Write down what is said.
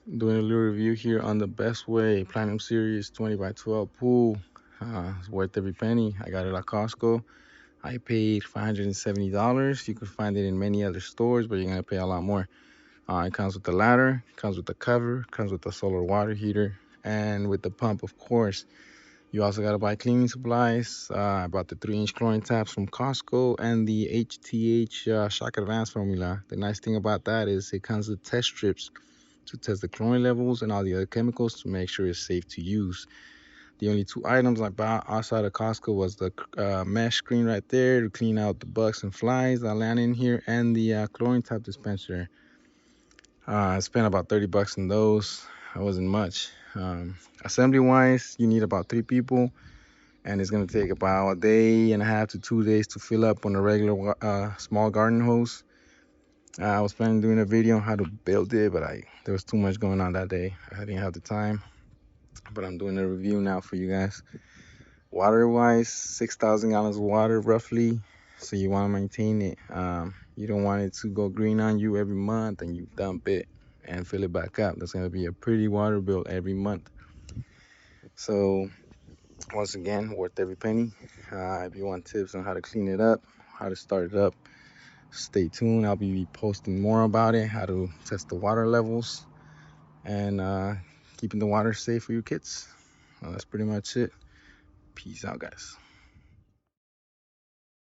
Doing a little review here on the Best Way Platinum Series 20 by 12 pool. It's worth every penny. I got it at Costco. I paid $570. You could find it in many other stores, but you're gonna pay a lot more. It comes with the ladder, comes with the cover, comes with the solar water heater, and with the pump, of course. You also gotta buy cleaning supplies. I bought the 3-inch chlorine taps from Costco and the HTH Shock Advance formula. The nice thing about that is it comes with test strips to test the chlorine levels and all the other chemicals to make sure it's safe to use. The only two items I bought outside of Costco was the mesh screen right there to clean out the bugs and flies that land in here, and the chlorine tap dispenser. I spent about 30 bucks on those. That wasn't much. Assembly wise, you need about 3 people, and it's gonna take about a day and a half to 2 days to fill up on a regular small garden hose. I was planning on doing a video on how to build it, but there was too much going on that day. I didn't have the time, but I'm doing a review now for you guys. Water wise, 6,000 gallons of water roughly. So you want to maintain it. You don't want it to go green on you every month and you dump it and fill it back up. That's going to be a pretty water bill every month. So once again, worth every penny. If you want tips on how to clean it up, how to start it up, stay tuned. I'll be posting more about it, how to test the water levels, and keeping the water safe for your kids. That's pretty much it. Peace out, guys.